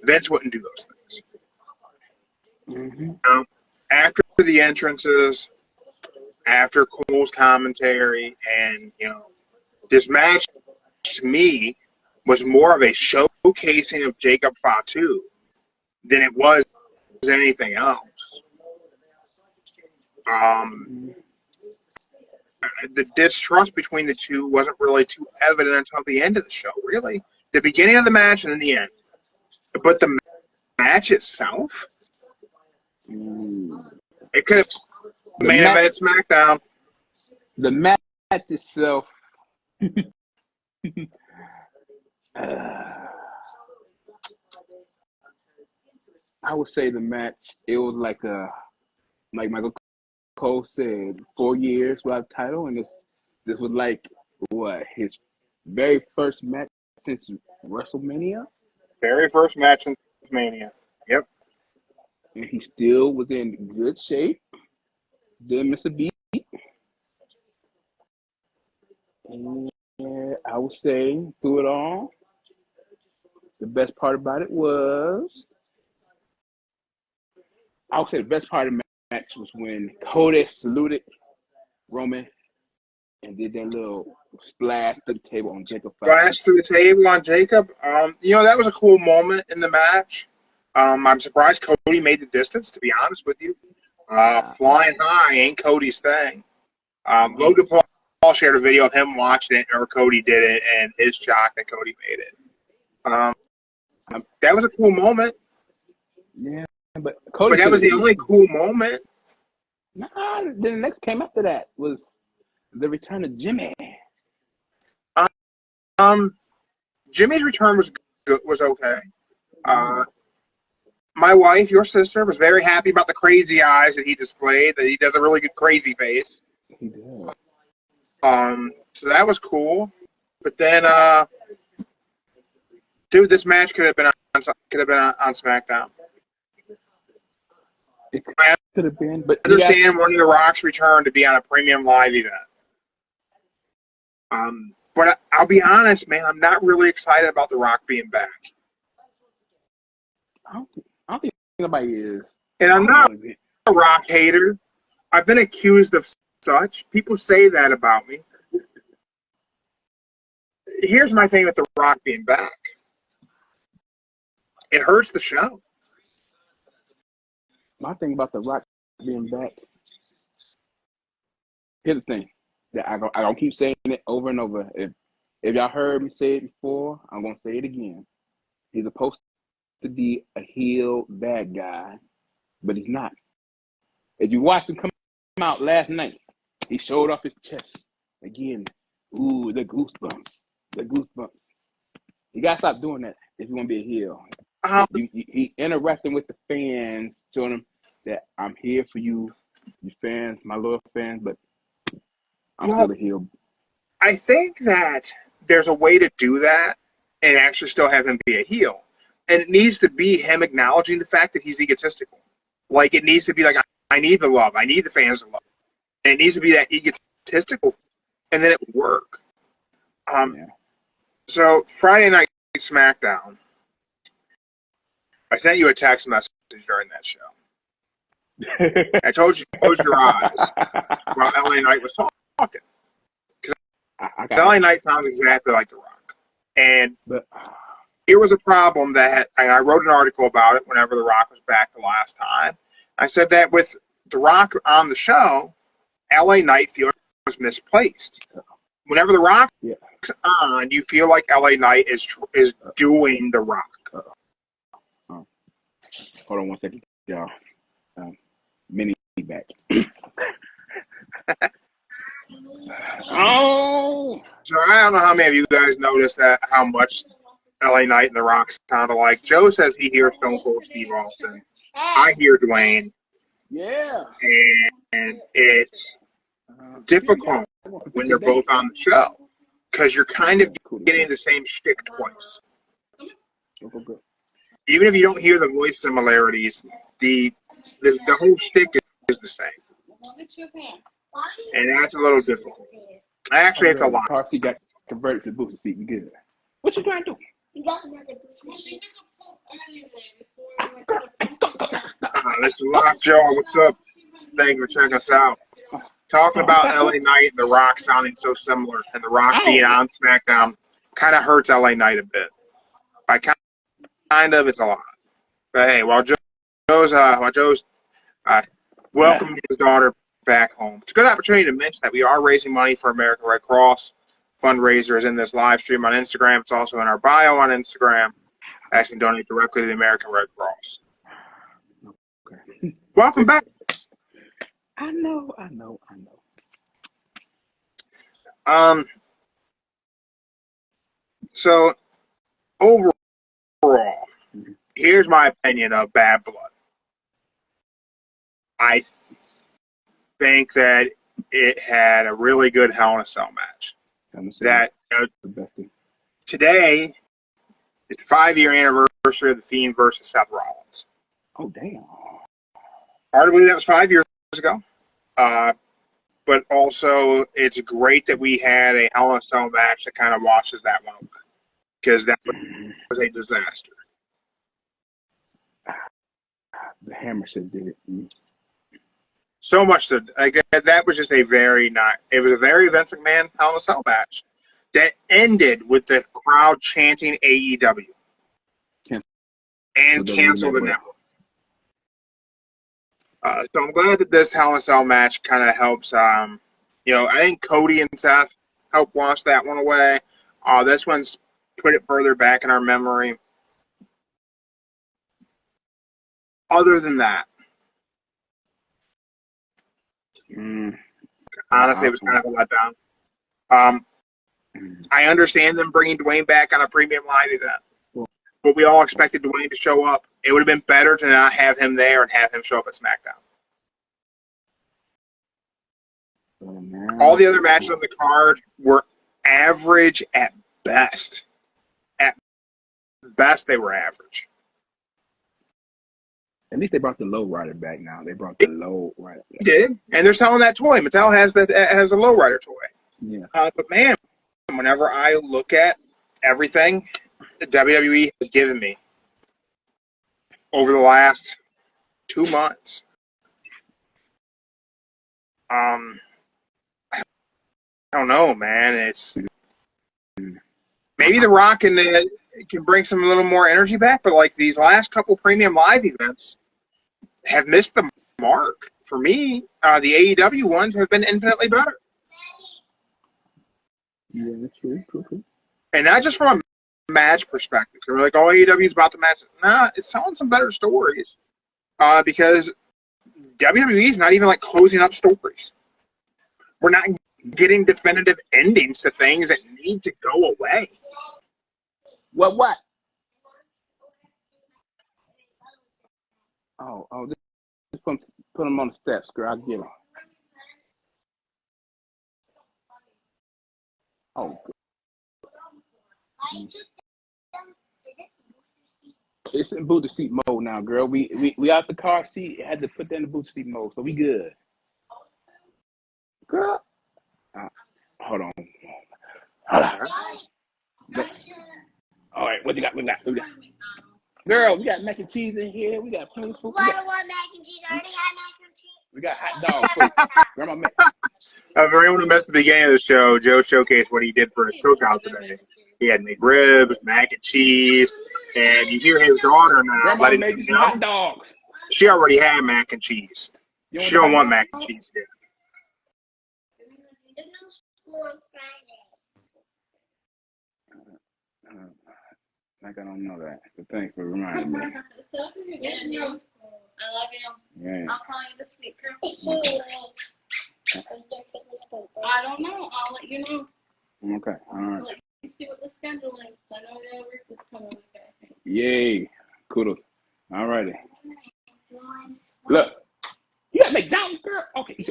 S1: Vince wouldn't do those things. After the entrances, after Cole's commentary, and this match to me was more of a showcasing of Jacob Fatu than it was anything else. The distrust between the two wasn't really too evident until the end of the show, really. The beginning of the match and then the end. But the match itself, it could have main evented SmackDown.
S2: The match itself, I would say the match, it was like Michael Cole said, 4 years without a title, and this was like his very first match since WrestleMania.
S1: Very first match in Mania. Yep.
S2: And he still was in good shape. Didn't miss a beat. And I would say through it all, the best part about it was, I would say the best part of the match was when Cody saluted Roman and did that little splash through the table on Jacob.
S1: Splash through the table on Jacob. That was a cool moment in the match. I'm surprised Cody made the distance, to be honest with you. Flying high ain't Cody's thing. Logan Paul shared a video of him watching it, or Cody did it, and his shock that Cody made it. That was a cool moment.
S2: Yeah, but
S1: that was the only cool moment.
S2: Nah, the next came after that was the return of Jimmy.
S1: Jimmy's return was okay. My wife, your sister, was very happy about the crazy eyes that he displayed. That he does a really good crazy face.
S2: He did.
S1: So that was cool. But then, dude, this match could have been on SmackDown.
S2: It could have been, but
S1: I understand wanting The Rock's return to be on a premium live event. But I'll be honest, man, I'm not really excited about The Rock being back.
S2: I don't think anybody is.
S1: And I'm not a Rock hater. I've been accused of such. People say that about me. Here's my thing with The Rock being back. It hurts the show.
S2: My thing about The Rock being back, Here's the thing that I don't keep saying it over and over. If y'all heard me say it before, I'm gonna say it again. He's supposed to be a heel bad guy, but he's not. If you watched him come out last night, he showed off his chest again. Ooh, the goosebumps, the goosebumps. You gotta stop doing that if you want to be a heel. He interacting with the fans, showing them that I'm here for you, you fans, my loyal fans, but I'm still a heel.
S1: I think that there's a way to do that and actually still have him be a heel. And it needs to be him acknowledging the fact that he's egotistical. Like, it needs to be like, I need the love. I need the fans to love. And it needs to be that egotistical, and then it would work. So, Friday Night SmackDown, I sent you a text message during that show. I told you to close your eyes while LA Knight was talking. Because LA Knight sounds exactly like The Rock. And here was a problem that I wrote an article about it whenever The Rock was back the last time. I said that with The Rock on the show, LA Knight feels misplaced. Whenever The Rock's on, you feel like LA Knight is doing The Rock.
S2: Hold on one second, y'all. Mini back. Oh!
S1: So I don't know how many of you guys noticed that, how much LA Knight and The Rock sound alike. Joe says he hears Stone Cold Steve Austin. I hear Dwayne.
S2: Yeah.
S1: And it's difficult when they're both on the show because you're kind of getting the same shtick twice. Even if you don't hear the voice similarities, the whole shtick is the same. And that's a little difficult. Actually, it's a lot.
S2: Car seat got converted to booster seat. You good? What you trying to do?
S1: This is Lockjaw. What's up? Thank you for checking us out. Talking about LA Knight and The Rock sounding so similar, and The Rock being on SmackDown kind of hurts LA Knight a bit. By kind of, it's a lot. But hey, while Joe's welcoming his daughter back home, it's a good opportunity to mention that we are raising money for American Red Cross. Fundraiser is in this live stream on Instagram. It's also in our bio on Instagram. Actually, donate directly to the American Red Cross. Okay. Welcome back.
S2: I know.
S1: So, overall, here's my opinion of Bad Blood. I think that it had a really good Hell in a Cell match. That today, it's the 5-year anniversary of The Fiend versus Seth Rollins.
S2: Oh, damn.
S1: Hard to believe that was 5 years ago. But also, it's great that we had a Hell in a Cell match that kind of washes that one away. Because that was a disaster.
S2: The Hammer should did it.
S1: So much that was just it was a very Vince McMahon Hell in a Cell match that ended with the crowd chanting AEW and cancel the network. So I'm glad that this Hell in a Cell match kind of helps. I think Cody and Seth helped wash that one away. This one's put it further back in our memory. Other than that, honestly, it was kind of a letdown. I understand them bringing Dwayne back on a premium live event, but we all expected Dwayne to show up. It would have been better to not have him there and have him show up at SmackDown. All the other matches on the card were average at best. At best, they were average.
S2: At least they brought the low rider back now. They brought the low rider back.
S1: They did, and they're selling that toy. Mattel has a low rider toy.
S2: Yeah.
S1: But man, whenever I look at everything that WWE has given me over the last 2 months, I don't know, man. It's maybe The Rock can bring some a little more energy back, but like these last couple premium live events have missed the mark. For me, the AEW ones have been infinitely better.
S2: Yeah, that's true.
S1: And not just from a match perspective. They're like, oh, AEW is about the match. Nah, it's telling some better stories. Because WWE is not even like closing up stories. We're not getting definitive endings to things that need to go away.
S2: What? Oh, just put them on the steps, girl. I'll get them. Oh, it's in booster seat mode now, girl. We out the car seat. Had to put that in the booster seat mode, so we good. Girl, hold on. All right, what you got? Girl, we got mac and cheese in here. We got plenty of food.
S3: I don't want mac and cheese. I already had mac and cheese.
S2: We got hot dog food. Grandma made.
S1: For anyone who missed the beginning of the show, Joe showcased what he did for his cookout today. He had made ribs, mac and cheese, and you hear his daughter now
S2: Grandma
S1: letting
S2: made
S1: him
S2: some
S1: know
S2: hot dogs.
S1: she already had mac and cheese. She don't want mac and cheese yet.
S3: There's no school on Friday.
S2: Like I don't know that. But thanks for reminding me.
S3: I love him.
S2: Yeah.
S3: I'll call you this week, girl. I don't know. I'll let you know.
S2: Okay. All right.
S3: I'll let you see what the schedule is. I know that work is coming week, I think.
S2: Yay. Kudos. All righty. Look. You got McDonald's, girl? Okay.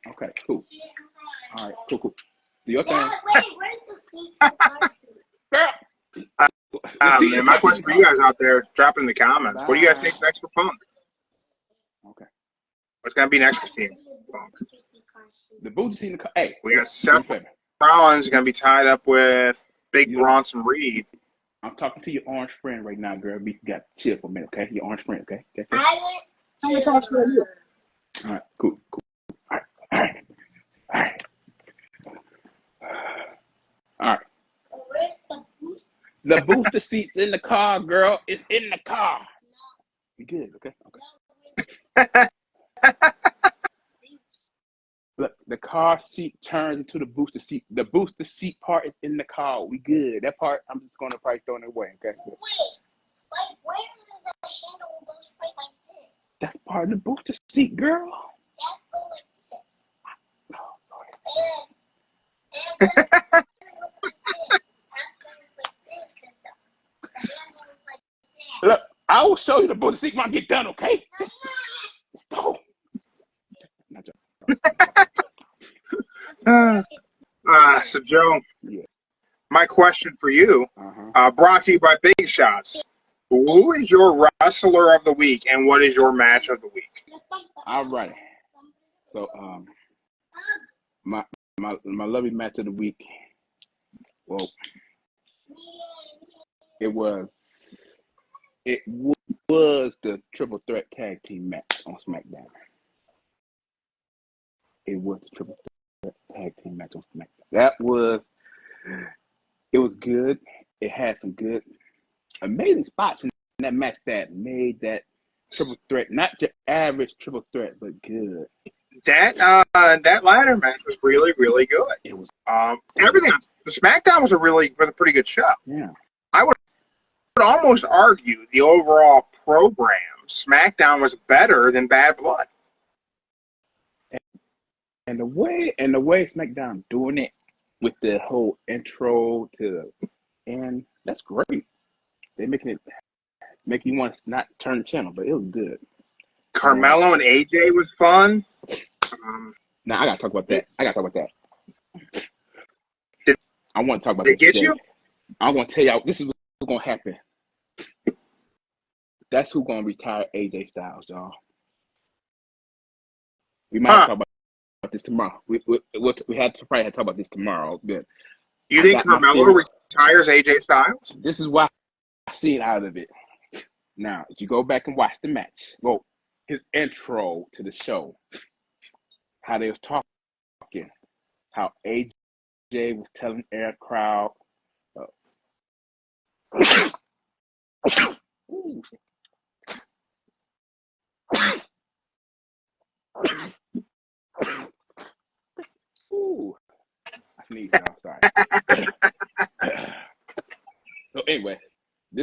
S2: Okay, cool. All right, cool. Do your thing.
S3: Wait, where's the seats for car seat?
S2: Girl.
S1: Man, my question for you guys out there, drop it in the comments. What do you guys think next for Punk?
S2: Okay.
S1: What's going to be next for CM Punk?
S2: The boots in the car. Hey.
S1: We got Seth Rollins going to be tied up with Big Bronson Reed.
S2: I'm talking to your orange friend right now, girl. We got to chill for a minute, okay? Your orange friend, okay?
S3: I went to...
S2: All right, cool. All right.
S3: Where's the boost?
S2: The booster seat's in the car, girl. It's in the car. You good, okay? Look, the car seat turns into the booster seat. The booster seat part is in the car. We good. That part, I'm just going to probably throw it away, okay?
S3: Wait, like where does the handle go straight like this?
S2: That's part of the booster seat, girl.
S3: That's go like this.
S2: Oh, Lord.
S3: And it doesn't look like this. That's going like this because the handle is like that.
S2: Look, I will show you the booster seat when I get done, okay? Let's go.
S1: So, Joe, my question for you, brought to you by Big Shots. Who is your wrestler of the week, and what is your match of the week?
S2: All right. So, my lovely match of the week. Well, it was the triple threat tag team match on SmackDown. It was the triple threat tag team match on SmackDown. It was good. It had some good, amazing spots in that match that made that triple threat, not just average triple threat, but good.
S1: That ladder match was really, really good.
S2: It was
S1: everything. The SmackDown was a pretty good show.
S2: Yeah.
S1: I would almost argue the overall program, SmackDown was better than Bad Blood.
S2: And the way SmackDown doing it with the whole intro to the end, that's great. They're making you want to not turn the channel, but it was good.
S1: Carmelo and AJ was fun.
S2: Now I gotta talk about that. I want to talk about
S1: this. Did it get
S2: today.
S1: you?
S2: I want to tell y'all this is what's gonna happen. That's who's gonna retire AJ Styles, y'all. We might talk about this tomorrow. We probably have to talk about this tomorrow. Good.
S1: You think Carmelo retires AJ Styles?
S2: This is why I see it out of it. Now, if you go back and watch the match, well, his intro to the show, how they was talking, how AJ was telling Air Crowd,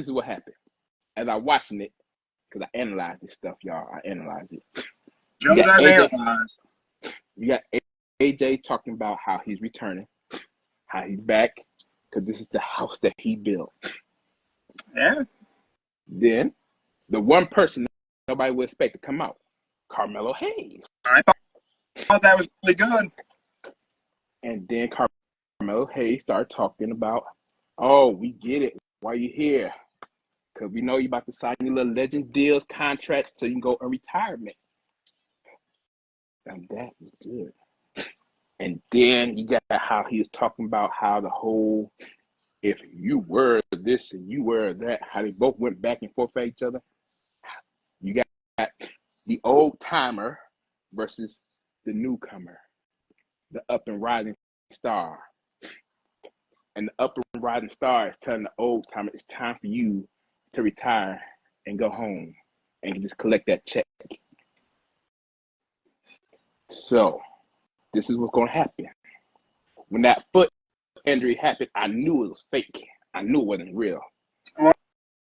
S2: this is what happened. As I watching it, because I analyze this stuff, y'all. I analyze it.
S1: Joe does analyze.
S2: You got AJ talking about how he's returning, how he's back, because this is the house that he built.
S1: Yeah.
S2: Then, the one person nobody would expect to come out, Carmelo Hayes.
S1: I thought that was really good.
S2: And then Carmelo Hayes started talking about, oh, we get it. Why you here? Because we know you about to sign your little legend deals contract so you can go on retirement. And that was good. And then you got how he was talking about how the whole, if you were this and you were that, how they both went back and forth at each other. You got the old timer versus the newcomer, the up and rising star. And the up and rising star is telling the old timer it's time for you to retire and go home and just collect that check. So, this is what's going to happen. When that foot injury happened, I knew it was fake. I knew it wasn't real.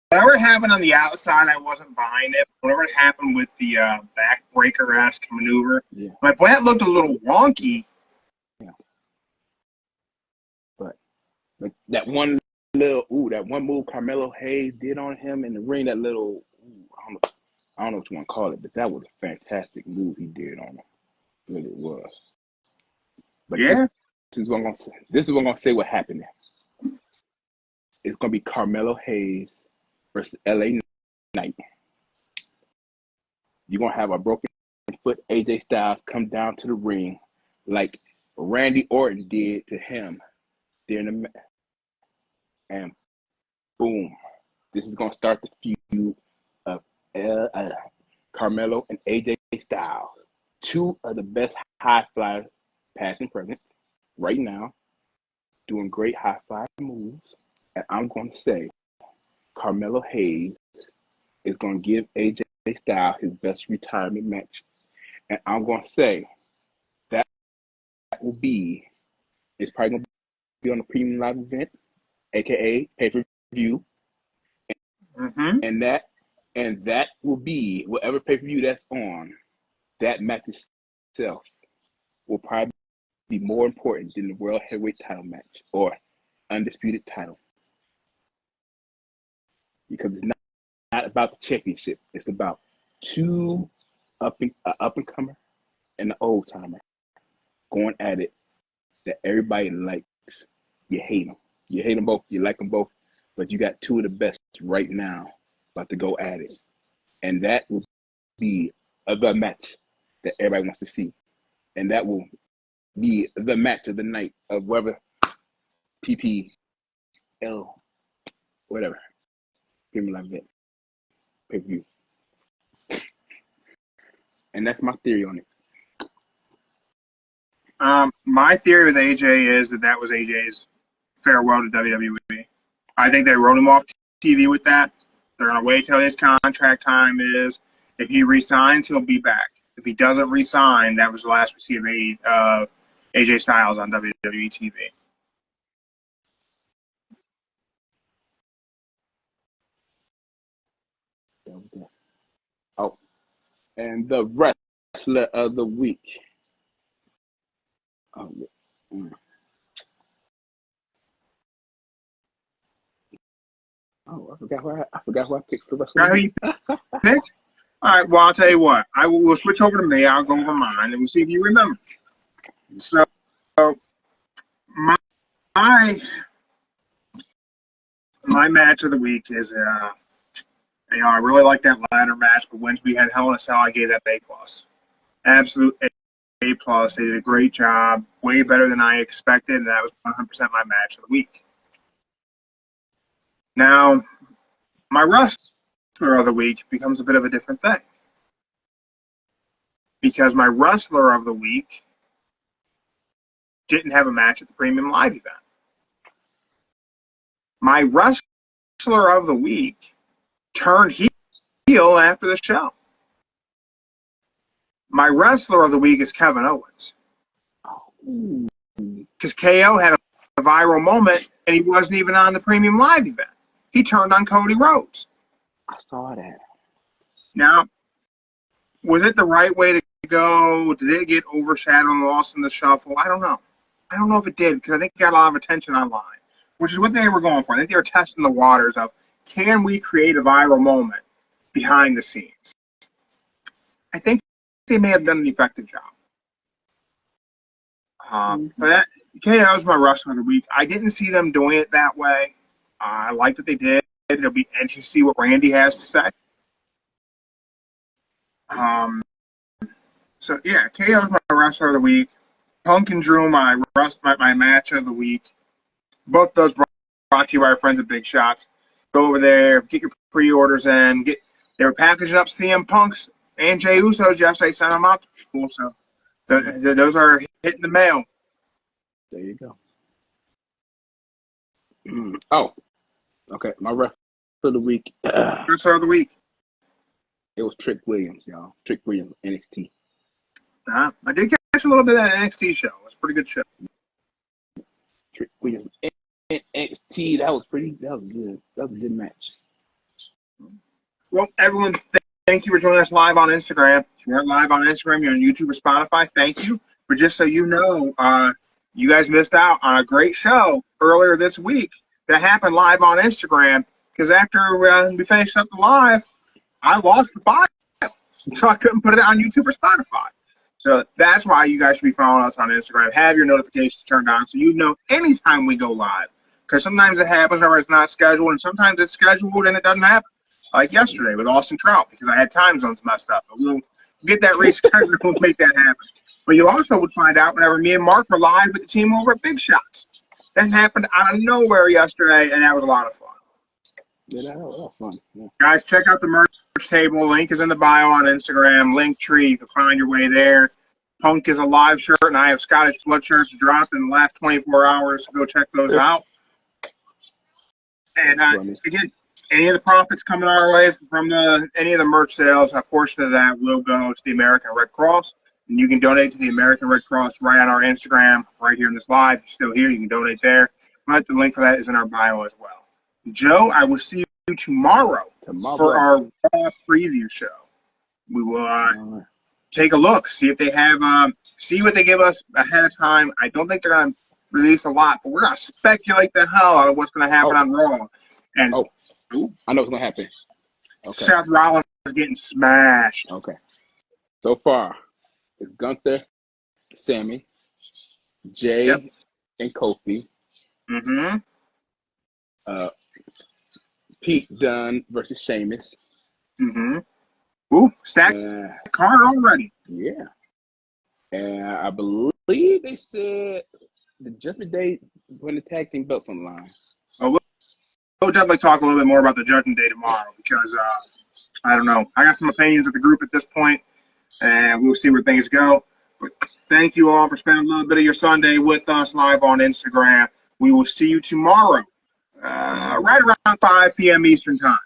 S1: Whatever happened on the outside, I wasn't buying it. Whatever happened with the backbreaker-esque maneuver, like, well, that looked a little wonky.
S2: Yeah. But that one move Carmelo Hayes did on him in the ring, that little, I don't know what you want to call it, but that was a fantastic move he did on him. It really was. But
S1: yeah.
S2: This is what I'm going to say. This is what I'm going to say what happened there. It's going to be Carmelo Hayes versus LA Knight. You're going to have a broken foot AJ Styles come down to the ring like Randy Orton did to him during the match. And boom, this is going to start the feud of Carmelo and AJ Styles. Two of the best high flyers, past and present, right now, doing great high fly moves. And I'm going to say Carmelo Hayes is going to give AJ Styles his best retirement match. And I'm going to say that will be, it's probably going to be on a premium live event, aka pay-per-view.
S1: Mm-hmm.
S2: And that will be, whatever pay-per-view that's on, that match itself will probably be more important than the World Heavyweight title match or Undisputed title. Because it's not about the championship. It's about two up-and-comer and the old-timer going at it that everybody likes. You hate them. You hate them both. You like them both. But you got two of the best right now about to go at it. And that will be the match that everybody wants to see. And that will be the match of the night of whatever PPL, whatever. Premium Live Event. Pay-per-view. And that's my theory on it.
S1: My theory with AJ is that was AJ's farewell to WWE. I think they wrote him off TV with that. They're going to wait till his contract time is. If he resigns, he'll be back. If he doesn't resign, that was the last we see of AJ Styles on WWE TV.
S2: Oh, and the wrestler of the week. Oh, yeah. Oh, I forgot who I picked for wrestler.
S1: Who you picked? All right. Well, I'll tell you what. We'll switch over to me. I'll go over mine, and we'll see if you remember. So my match of the week is I really like that ladder match, but once we had Hell in a Cell, I gave that A+. Absolute A+. They did a great job, way better than I expected, and that was 100% my match of the week. Now, my wrestler of the week becomes a bit of a different thing. Because my wrestler of the week didn't have a match at the Premium Live event. My wrestler of the week turned heel after the show. My wrestler of the week is Kevin Owens. Because KO had a viral moment, and he wasn't even on the Premium Live event. he turned on Cody Rhodes.
S2: I saw that.
S1: Now, was it the right way to go? Did it get overshadowed and lost in the shuffle? I don't know. I don't know if it did because I think it got a lot of attention online, which is what they were going for. I think they were testing the waters of, can we create a viral moment behind the scenes? I think they may have done an effective job. But that KO is my wrestler of the week. I didn't see them doing it that way. I like that they did. It'll be interesting to see what Randy has to say. So yeah, KO is my wrestler of the week. Punk and Drew my match of the week. Both those brought to you by our friends at Big Shots. Go over there, get your pre-orders in. They were packaging up CM Punk's and Jey Uso's yesterday. Sent them out to people. So those are hitting the mail.
S2: There you go. Oh, okay. My wrestler of the week.
S1: Wrestler of the week.
S2: It was Trick Williams, y'all. Trick Williams, NXT.
S1: I did catch a little bit of that NXT show. It was a pretty good show.
S2: Trick Williams, NXT. That was good. That was a good match.
S1: Well, everyone, thank you for joining us live on Instagram. If you weren't live on Instagram, you're on YouTube or Spotify. Thank you. But just so you know, you guys missed out on a great show earlier this week that happened live on Instagram because after we finished up the live, I lost the file. So I couldn't put it on YouTube or Spotify. So that's why you guys should be following us on Instagram. Have your notifications turned on so you know anytime we go live. Because sometimes it happens or it's not scheduled, and sometimes it's scheduled and it doesn't happen. Like yesterday with Austin Trout because I had time zones messed up. But we'll get that rescheduled and we'll make that happen. But you also would find out whenever me and Mark were live with the team over at Big Shots. That happened out of nowhere yesterday, and that was a lot of fun.
S2: Yeah, that was fun. Yeah.
S1: Guys, check out the merch table. Link is in the bio on Instagram. Linktree, you can find your way there. Punk is a live shirt, and I have Scottish Blood shirts dropped in the last 24 hours. So go check those out. And again, any of the profits coming our way from any of the merch sales, a portion of that will go to the American Red Cross. And you can donate to the American Red Cross right on our Instagram, right here in this live. If you're still here, you can donate there. But the link for that is in our bio as well. Joe, I will see you tomorrow for our Raw preview show. We will take a look, see if they have, see what they give us ahead of time. I don't think they're going to release a lot, but we're going to speculate the hell out of what's going to happen on Raw. And
S2: I know what's going to happen. Okay.
S1: Seth Rollins is getting smashed.
S2: Okay. So far, it's Gunther, Sammy, Jay, and Kofi.
S1: Mm-hmm.
S2: Pete Dunne versus Sheamus.
S1: Mm-hmm. Ooh, stacked card already.
S2: Yeah. And I believe they said the Judgment Day when the tag team belts on the line.
S1: Oh, we'll definitely talk a little bit more about the Judgment Day tomorrow because I don't know. I got some opinions of the group at this point, and we'll see where things go. But thank you all for spending a little bit of your Sunday with us live on Instagram. We will see you tomorrow, right around 5 p.m. Eastern Time.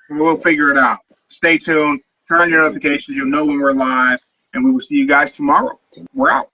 S1: We'll figure it out. Stay tuned. Turn on your notifications. You'll know when we're live, and we will see you guys tomorrow. We're out.